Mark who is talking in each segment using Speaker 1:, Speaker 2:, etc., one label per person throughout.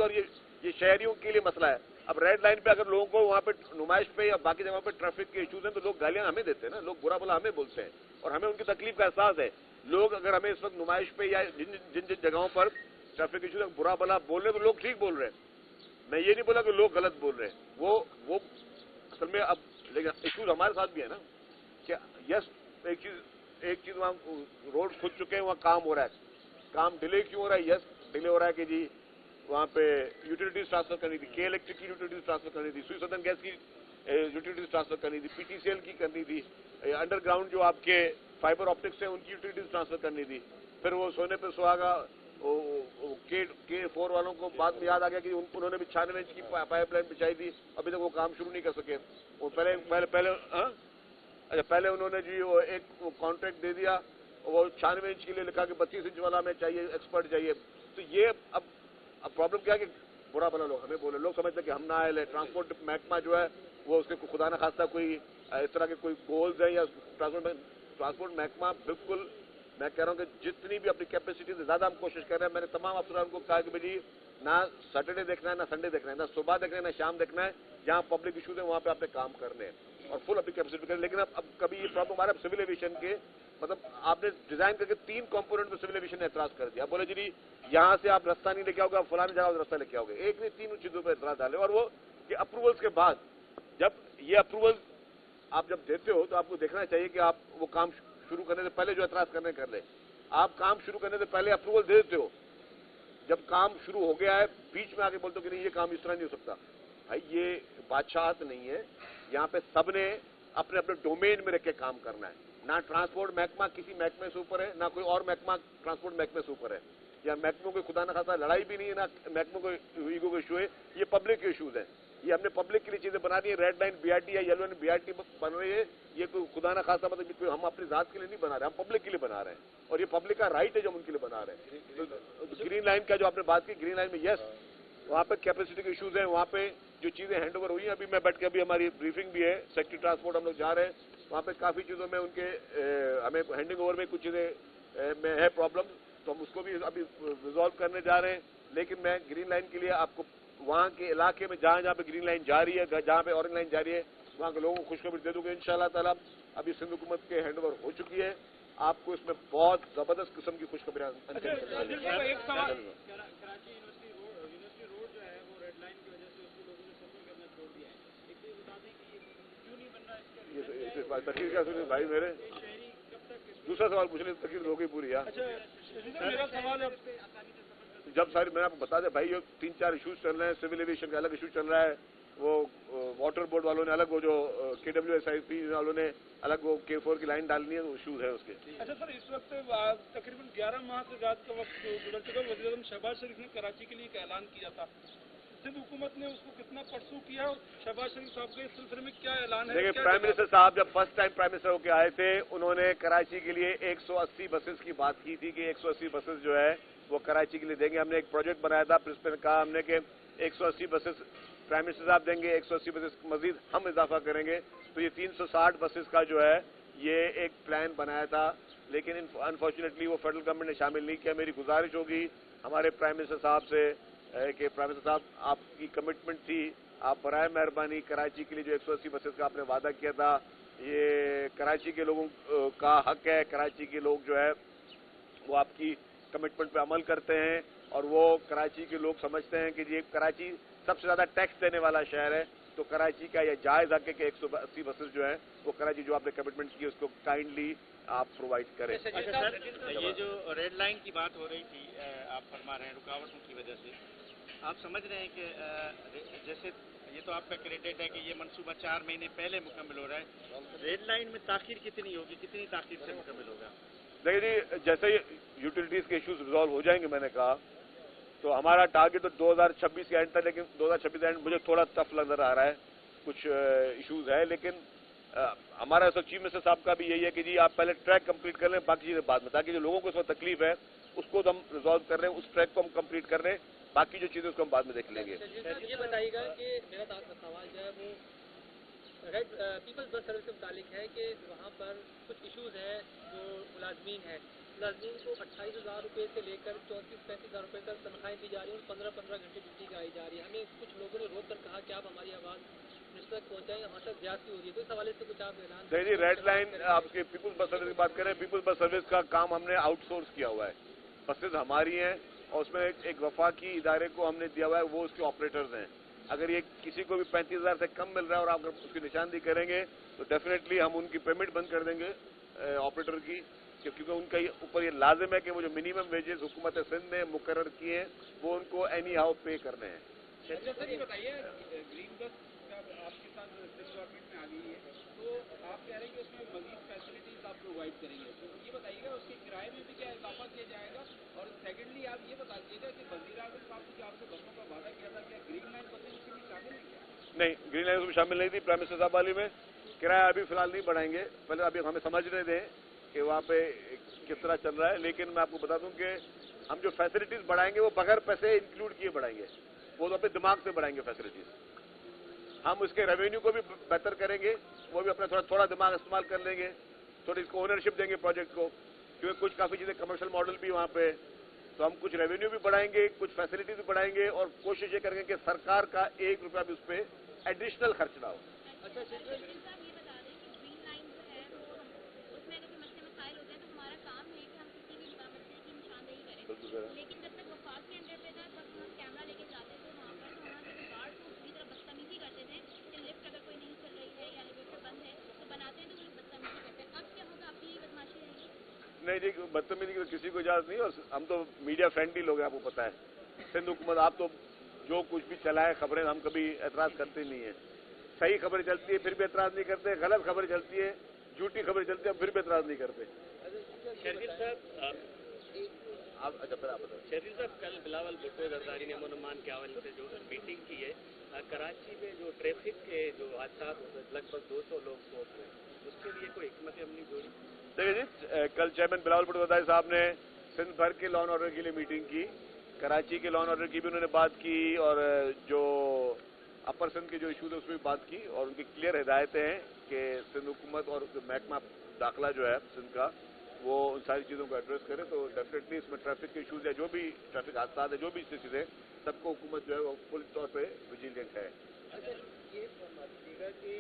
Speaker 1: और ये शहरियों के लिए मसला है। अब रेड लाइन पे अगर लोगों को वहाँ पे नुमाइश पे या बाकी जगहों पे ट्रैफिक के इश्यूज हैं तो लोग गालियां हमें देते हैं ना, लोग बुरा भला हमें बोलते हैं और हमें उनकी तकलीफ का एहसास है। लोग अगर हमें इस वक्त नुमाइश पे या जिन जिन जगहों पर ट्रैफिक इश्यूज बुरा भला बोल रहे हैं तो लोग ठीक बोल रहे हैं। मैं ये नहीं बोला कि लोग गलत बोल रहे हैं, वो असल में अब लेकिन इश्यूज हमारे साथ भी है ना कि यस एक चीज वहाँ रोड खुद चुके हैं, वहाँ काम हो रहा है, काम डिले क्यों हो रहा है? यस डिले हो रहा है कि जी वहाँ पे यूटिलिटीज ट्रांसफर करनी थी, के इलेक्ट्रिक की यूटिलिटीज ट्रांसफर करनी थी, सुई सदन गैस की यूटिलिटीज ट्रांसफर करनी थी, पीटीसीएल की करनी थी, अंडरग्राउंड जो आपके फाइबर ऑप्टिक्स हैं उनकी यूटिलिटीज ट्रांसफर करनी थी। फिर वो सोने पे सुहागा के4 वालों को बाद में याद आ गया कि उन्होंने भी 96 इंच की पाइपलाइन बिछाई थी, अभी तक वो काम शुरू नहीं कर सके। वो पहले उन्होंने जी वो एक कॉन्ट्रैक्ट दे दिया, वो 96 इंच के लिए लिखा कि 32 इंच वाला हमें चाहिए, एक्सपर्ट चाहिए। तो ये अब प्रॉब्लम क्या है कि बुरा भला लोग हमें बोले, लोग समझते हैं कि हम ना आए। ट्रांसपोर्ट महकमा जो है वो उसके खुदा न खास्ता कोई इस तरह के कोई गोल्स हैं या ट्रांसपोर्ट महकमा बिल्कुल, मैं कह रहा हूँ कि जितनी भी अपनी कैपेसिटी से ज्यादा हम कोशिश कर रहे हैं। मैंने तमाम अफसरान को कहा कि भाई ना सैटरडे देखना है, ना संडे देखना है, ना सुबह देखना है, ना शाम देखना है, जहाँ पब्लिक इशूज है वहाँ पे आपने काम करने हैं और फुल अपनी कैपेसिटी करें। लेकिन अब कभी ये प्रॉब्लम आ रहा है सिविल एविएशन के, मतलब आपने डिजाइन करके 3 कंपोनेंट में सिविल एविएशन ने एतराज कर दिया। बोले जी यहाँ से आप रास्ता नहीं लेके आओगे, आप फलानी जगह रास्ता लेके आओगे। एक ने 3 चीजों पर एतराज डाले और वो कि अप्रूवल्स के बाद जब ये अप्रूवल आप जब देते हो तो आपको देखना चाहिए कि आप वो काम शुरू करने से पहले जो एतराज करने कर ले। आप काम शुरू करने से पहले अप्रूवल दे देते हो, जब काम शुरू हो गया है बीच में आके बोलते हो कि नहीं ये काम इस तरह नहीं हो सकता। भाई ये बादशाहत नहीं है, यहाँ पे सबने अपने अपने डोमेन में रख के काम करना है। ना ट्रांसपोर्ट महकमा किसी महकमे से ऊपर है, ना कोई और महकमा ट्रांसपोर्ट महकमे से ऊपर है, या महकमों को खुदा न खासा लड़ाई भी नहीं है, ना महकमों को ईगो के इशू है। ये पब्लिक के इशूज हैं, ये हमने पब्लिक के लिए चीजें बना दी है। रेड लाइन बीआरटी या येलो लाइन बीआरटी बन रही है, ये कोई खुदा न खासा मतलब कोई हम अपनी जात के लिए नहीं बना रहे, हम पब्लिक के लिए बना रहे हैं और ये पब्लिक का राइट है जो हम उनके लिए बना रहे हैं। तो ग्रीन लाइन का जो आपने बात की, ग्रीन लाइन में यस वहाँ पे कैपेसिटी के इशूज हैं, वहाँ पे जो चीजें हैंड ओवर हुई हैं। अभी मैं बैठ के अभी हमारी ब्रीफिंग भी है, सेक्रेटरी ट्रांसपोर्ट हम लोग जा रहे हैं, वहाँ पे काफी चीजों में उनके हमें हैंडिंग ओवर में कुछ चीजें में है प्रॉब्लम, तो हम उसको भी अभी रिजॉल्व करने जा रहे हैं। लेकिन मैं ग्रीन लाइन के लिए आपको वहाँ के इलाके में जहाँ जहाँ पे ग्रीन लाइन जा रही है, जहाँ पे ऑरेंज लाइन जा रही है, वहाँ के लोगों को खुशखबरी दे दूंगा इंशाअल्लाह ताला। अभी सिंध हुकूमत के हैंड ओवर हो चुकी है, आपको इसमें बहुत जबरदस्त किस्म की खुशखबरियां। तकरीर क्या सुनिए भाई मेरे, दूसरा सवाल पूछने तकरीर हो गई पूरी यार।
Speaker 2: मेरा सवाल है,
Speaker 1: जब सारी मैंने आपको बता दिया भाई, ये 3-4 इशूज चल रहे हैं। सिविल एविएशन का अलग इशू चल रहा है, वो वाटर बोर्ड वालों ने अलग, वो जो KWSIP वालों ने अलग वो K4 की लाइन डालनी है, तो इशूज है उसके।
Speaker 2: अच्छा सर, इस वक्त तकरीबन 11 माह से ज्यादा का वक्त गुजर चुका। वज़ीर आज़म शहबाज शरीफ ने कराची के लिए एक ऐलान किया था, सिंध हुकूमत ने उसको कितना परसू किया और शहबाज शरीफ साहब के इस सिलसिले में क्या ऐलान है?
Speaker 1: देखिए, प्राइम मिनिस्टर साहब जब फर्स्ट टाइम प्राइम मिनिस्टर होकर आए थे, उन्होंने कराची के लिए 180 बसेस की बात की थी कि 180 बसेस जो है वो कराची के लिए देंगे। हमने एक प्रोजेक्ट बनाया था, प्रिंसिपल ने कहा हमने कि 180 बसेस प्राइम मिनिस्टर साहब देंगे, 180 बसेस मजीद हम इजाफा करेंगे। तो ये 360 बसेस का जो है ये एक प्लान बनाया था, लेकिन अनफॉर्चुनेटली वो फेडरल गवर्नमेंट ने शामिल नहीं किया। मेरी गुजारिश होगी हमारे प्राइम मिनिस्टर साहब से कि प्राइम मिनिस्टर साहब आपकी कमिटमेंट थी, आप बराए मेहरबानी कराची के लिए जो 180 बसेस का आपने वादा किया था, ये कराची के लोगों का हक है। कराची के लोग जो है वो आपकी कमिटमेंट पे अमल करते हैं और वो कराची के लोग समझते हैं कि ये कराची सबसे ज्यादा टैक्स देने वाला शहर है, तो कराची का यह जायज हक है कि 180 बसेस जो है वो कराची जो आपने कमिटमेंट की उसको काइंडली आप प्रोवाइड करें।
Speaker 3: अच्छा सर, ये जो रेड लाइन की बात हो रही थी, आप फरमा रहे हैं रुकावटों की वजह से, आप समझ रहे हैं कि जैसे ये तो आपका क्रेडिट है कि ये मंसूबा 4 महीने पहले मुकम्मल हो रहा है, रेड लाइन में ताखीर कितनी होगी, कितनी ताखीर से मुकम्मल होगा?
Speaker 1: देखिए जी, जैसे यूटिलिटीज के इश्यूज रिजॉल्व हो जाएंगे, मैंने कहा तो हमारा टारगेट तो 2026 के एंड तक, लेकिन 2026 एंड मुझे थोड़ा टफ नजर आ रहा है, कुछ इश्यूज है। लेकिन हमारा चीफ मिनिस्टर साहब का भी यही है कि जी आप पहले ट्रैक कंप्लीट कर लें, बाकी चीजें बाद में, ताकि जो लोगों को इसमें तकलीफ है उसको तो हम रिजॉल्व कर रहे हैं, उस ट्रैक को हम कंप्लीट कर रहे हैं, बाकी जो चीजें उसको हम बाद में देख लेंगे।
Speaker 4: ये बताइएगा कि मेरा सवाल जो है वो पीपल्स बस सर्विस से मुतालिक है कि वहाँ पर कुछ इश्यूज हैं जो मुलाजमीन हैं, मुलाजिम को 28,000 रुपये से लेकर 34-35,000 रुपये तक तनख्वाहें दी जा रही हैं और 15-15 घंटे ड्यूटी कराई जा रही है। हमें कुछ लोगों ने रोक कर कहा कि आप हमारी आवाज़ मिनिस्टर तक पहुँचाएं, यहाँ तक ज्यादती हो रही है, तो इस हवाले से कुछ आप ऐलान
Speaker 1: देखिए, रेड लाइन आपके पीपुल्स बस सर्विस की बात करें, पीपुल्स बस सर्विस का काम हमने आउटसोर्स किया हुआ है। बसेज हमारी हैं और उसमें एक वफाकी इदारे को हमने दिया हुआ है, वो उसके ऑपरेटर्स हैं। अगर ये किसी को भी 35,000 से कम मिल रहा है और आप अगर उसकी निशानदेही करेंगे तो डेफिनेटली हम उनकी पेमेंट बंद कर देंगे ऑपरेटर की, क्योंकि उनका ऊपर ये लाजिम है कि वो जो मिनिमम वेजेस हुकूमत सिंध ने मुकर्रर किए हैं वो उनको एनी हाउ पे करने हैं।
Speaker 2: अच्छा सर, ये बताइए, ग्रीन बस का आपके साथ सेंट्रल गवर्नमेंट में आ गई है, तो आप कह रहे हैं कि उसमें मजीद फैसिलिटीज आप प्रोवाइड करेंगे, तो ये बताइएगा उसके किराए में भी क्या इजाफा किया जाएगा? और सेकेंडली आप ये बता दीजिएगा कि वज़ीर आज़म साहब ने जो आपसे बसों का वादा किया था, क्या ग्रीन लाइन बसें उसमें शामिल है क्या?
Speaker 1: नहीं, ग्रीन लाइन उसमें शामिल नहीं थी। प्राइम मिनिस्टर साहब वाली में किराया अभी फिलहाल नहीं बढ़ाएंगे, पहले अभी हमें समझने दें कि वहाँ पे किस तरह चल रहा है। लेकिन मैं आपको बता दूं कि हम जो फैसिलिटीज बढ़ाएंगे वो बगैर पैसे इंक्लूड किए बढ़ाएंगे, वो तो अपने दिमाग से बढ़ाएंगे फैसिलिटीज। हम उसके रेवेन्यू को भी बेहतर करेंगे, वो भी अपना थोड़ा दिमाग इस्तेमाल कर लेंगे, थोड़ी इसको ओनरशिप देंगे प्रोजेक्ट को, क्योंकि कुछ काफ़ी चीज़ें कमर्शियल मॉडल भी वहाँ पे, तो हम कुछ रेवेन्यू भी बढ़ाएंगे, कुछ फैसिलिटीज भी बढ़ाएंगे और कोशिश ये करेंगे कि सरकार का 1 रुपया भी उस पर एडिशनल खर्च ना हो।
Speaker 5: अच्छा साहब, ये बता दें कि ग्रीन लाइन जो है वो उसमें अगर कोई मसाइल होते हैं तो हमारा काम है कि हम किसी भी मसले की निशानदेही करें, लेकिन जब तक वफाक के अंडर पे था तब हम कैमरा लेके जाते थे वहाँ पर, तो वहाँ से गार्ड को पूरी तरह बदतमीजी करते थे कि लिफ्ट अगर कोई नहीं चल रही है या एलिवेटर बंद है तो बनाते हैं तो वो लोग बदतमीजी करते हैं। अब क्या होगा, आपकी ये बदमाशी रहेगी?
Speaker 1: नहीं जी, बदतमीजी की तो किसी को इजाजत नहीं, और हम तो मीडिया फ्रेंडली लोग हैं, आपको पता है। सिंध हुकूमत आप तो जो कुछ भी चलाए खबरें हम कभी एतराज़ करते नहीं है। सही खबरें चलती है फिर भी एतराज़ नहीं करते, गलत खबरें चलती है, झूठी खबरें चलती है, हम फिर भी एतराज़ नहीं करते।
Speaker 6: शर्जील साहब,
Speaker 1: अच्छा फिर आप बताओ।
Speaker 6: शर्जील साहब, कल बिलावल भुट्टो जरदारी ने अमन अमान के हवाले से जो मीटिंग की है, कराची में जो ट्रैफिक के जो हादसा लगभग 200 लोग मौत हुए, उसके लिए कोई हिकमत अमली जोड़ी?
Speaker 1: देखिए जी, कल चेयरमैन बिलावल भुट्टो जरदारी साहब ने सिंध भर के लॉ एंड ऑर्डर के लिए मीटिंग की, कराची के लॉ एंड ऑर्डर की भी उन्होंने बात की और जो अपर सिंध के जो इशूज है उसमें भी बात की, और उनकी क्लियर हिदायतें हैं कि सिंध हुकूमत और महकमा दाखिला जो है सिंध का वो उन सारी चीज़ों को एड्रेस करे। तो डेफिनेटली इसमें ट्रैफिक के इशूज है, जो भी ट्रैफिक हादसा है, जो भी स्थिति है, सबको हुकूमत जो है वो पूरी तौर पर विजिलेंट है।
Speaker 7: अच्छा, ये बता दीजिएगा कि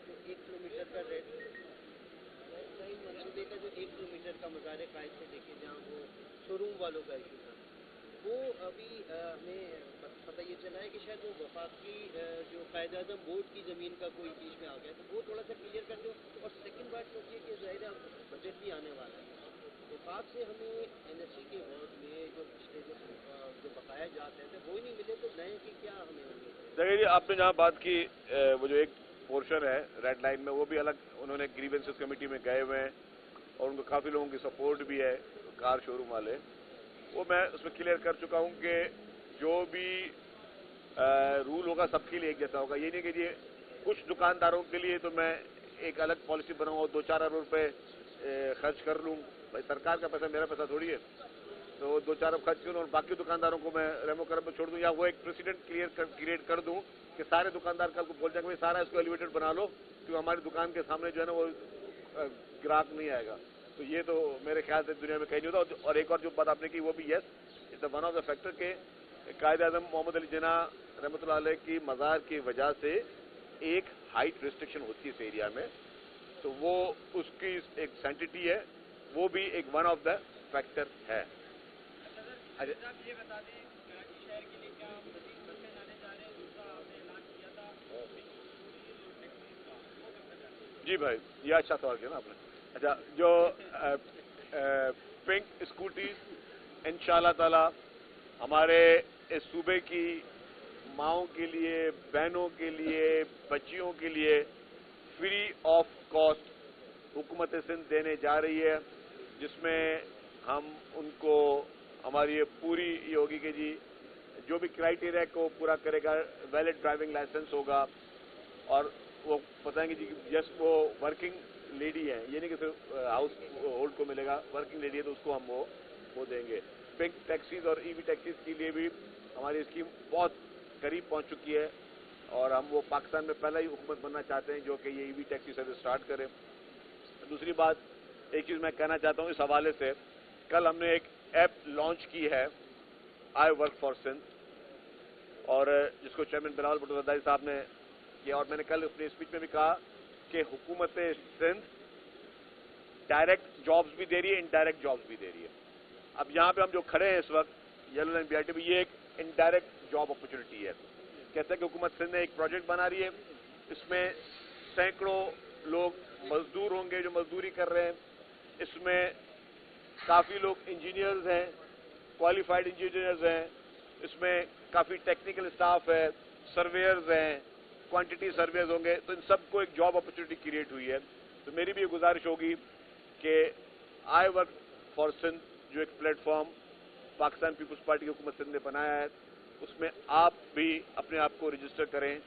Speaker 7: जो 1 किलोमीटर का रेट मनसूबे का जो 1 किलोमीटर का मज़ार कायद से देखिए जहाँ वो शोरूम वालों का इशू था, वो अभी हमें पता ये चला है कि शायद वो वफाकी जो कायद-ए-आज़म बोर्ड की ज़मीन का कोई बीच में आ गया, तो वो थोड़ा सा क्लियर कर दो। और सेकंड बात तो ये कि ज़ाहिर है बजट भी आने वाला है, वफाक से हमें NSC के हौज में जो पिछले जो बकाया जाते हैं वो ही नहीं मिले, तो नए की क्या हमें उम्मीद है?
Speaker 1: देखिए जी, आपने जहाँ बात की वो जो एक पोर्शन है रेड लाइन में, वो भी अलग उन्होंने ग्रीवेंसेस कमेटी में गए हुए हैं और उनको काफ़ी लोगों की सपोर्ट भी है, कार शोरूम वाले, वो मैं उसमें क्लियर कर चुका हूँ कि जो भी रूल होगा सबके लिए एक जैसा होगा। ये नहीं कि ये कुछ दुकानदारों के लिए तो मैं एक अलग पॉलिसी बनाऊँ और 2-4 अरब रुपये खर्च कर लूँ। भाई सरकार का पैसा मेरा पैसा थोड़ी है, तो 2-4 अरब खर्च करूँ और बाकी दुकानदारों को मैं रेमो करम में छोड़ दूँ, या वो एक प्रेसिडेंट क्रिएट कर दूँ कि सारे दुकानदार कल को बोल जाएंगे भाई सारा इसको एलिवेटेड बना लो, क्योंकि हमारी दुकान के सामने जो है ना वो ग्राहक नहीं आएगा। तो ये तो मेरे ख्याल से दुनिया में कहीं नहीं होता। और एक और जो बात आपने की वो भी yes, it's one of the factor के कायद-ए-आज़म मोहम्मद अली जिन्ना रहमतुल्लाह अलैह की मज़ार की वजह से एक हाइट रिस्ट्रिक्शन होती है इस एरिया में, तो वो उसकी एक सैंटिटी है, वो भी एक वन ऑफ द फैक्टर है।
Speaker 3: ये बता दें, कराची शहर के लिए क्या मज़ीद बसें लाने जा रहे हैं? दूसरा आपने ऐलान किया था
Speaker 1: जी भाई, ये अच्छा सवाल किया ना आपने। अच्छा, जो पिंक स्कूटीज इंशाअल्लाह ताला हमारे इस सूबे की माओं के लिए, बहनों के लिए, बच्चियों के लिए फ्री ऑफ कॉस्ट हुकूमत सिंध देने जा रही है, जिसमें हम उनको हमारी ये पूरी ये होगी कि जी जो भी क्राइटेरिया को पूरा करेगा, वैलिड ड्राइविंग लाइसेंस होगा और वो बताएंगे जी जस्ट वो वर्किंग लेडी है, ये नहीं कि सिर्फ हाउस होल्ड को मिलेगा, वर्किंग लेडी है तो उसको हम वो देंगे। पिंक टैक्सीज और ईवी टैक्सीज के लिए भी हमारी स्कीम बहुत करीब पहुंच चुकी है और हम वो पाकिस्तान में पहला ही हुकूमत बनना चाहते हैं जो कि ये ईवी टैक्सी सर्विस स्टार्ट करे। दूसरी बात, एक चीज़ मैं कहना चाहता हूँ इस हवाले से कल हमने एक ऐप लॉन्च की है आई वर्क फॉर सिंध, और जिसको चेयरमैन बिलावल भुट्टो ज़रदारी साहब ने किया, और मैंने कल अपनी स्पीच में भी कहा कि हुकूमत सिंध डायरेक्ट जॉब्स भी दे रही है, इनडायरेक्ट जॉब्स भी दे रही है। अब यहाँ पे हम जो खड़े हैं इस वक्त येलो लाइन BRT में, ये एक इनडायरेक्ट जॉब अपॉर्चुनिटी है। कहते हैं कि हुकूमत सिंध ने एक प्रोजेक्ट बना रही है, इसमें सैकड़ों लोग मजदूर होंगे जो मजदूरी कर रहे हैं। इसमें काफ़ी लोग इंजीनियर्स हैं, क्वालिफाइड इंजीनियर्स हैं, इसमें काफ़ी टेक्निकल स्टाफ है, सर्वेयर्स हैं, क्वांटिटी सर्वेयर्स होंगे, तो इन सबको एक जॉब अपॉर्चुनिटी क्रिएट हुई है। तो मेरी भी ये गुजारिश होगी कि आई वर्क फॉर सिंध जो एक प्लेटफॉर्म पाकिस्तान पीपल्स पार्टी की हुकूमत सिंध ने बनाया है, उसमें आप भी अपने आप को रजिस्टर करें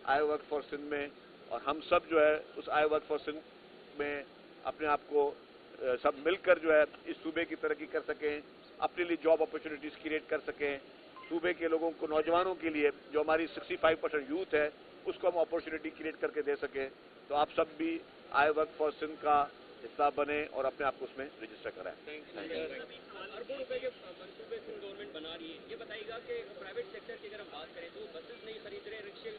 Speaker 1: आई वर्क फॉर सिंध में, और हम सब जो है उस आई वर्क फॉर सिंध में अपने आप को सब मिलकर जो है इस सूबे की तरक्की कर सकें, अपने लिए जॉब अपॉर्चुनिटीज़ क्रिएट कर सकें, सूबे के लोगों को, नौजवानों के लिए जो हमारी 65% यूथ है उसको हम अपॉर्चुनिटी क्रिएट करके दे सकें। तो आप सब भी आई वर्क फॉर सिंध का हिस्सा बने और अपने आप को उसमें रजिस्टर कराएं।
Speaker 6: अरबों रुपए के मंसूबे सिंध गवर्नमेंट बना रही है, ये बताइएगा कि प्राइवेट सेक्टर की अगर हम बात करें तो बसेस नहीं खरीद रहे, रिक्शे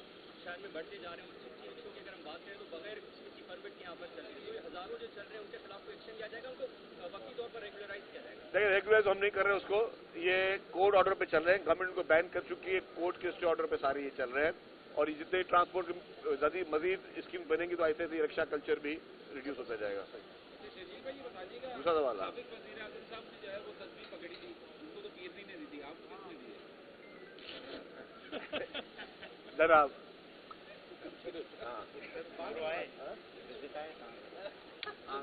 Speaker 6: शहर में बढ़ते जा रहे हैं, रिक्शों की अगर हम बात करें तो बगैर किसी परमिट के यहाँ पर चल रही है, तो हजारों जो चल रहे हैं उनके खिलाफ कोई एक्शन लिया जाएगा, उनको वक्ती तौर पर रेगुलराइज किया जाएगा?
Speaker 1: देखिए, रेगुलराइज हम नहीं कर रहे उसको, ये कोर्ट ऑर्डर पे चल रहे हैं, गवर्नमेंट को बैन कर चुकी है, कोर्ट के स्टे ऑर्डर पे सारे ये चल रहे हैं, और ये जितने ट्रांसपोर्ट मजीद स्कीम बनेंगी तो ऐसे ही रिक्शा कल्चर भी रिड्यूस होता जाएगा। दूसरा सवाल जरा हाँ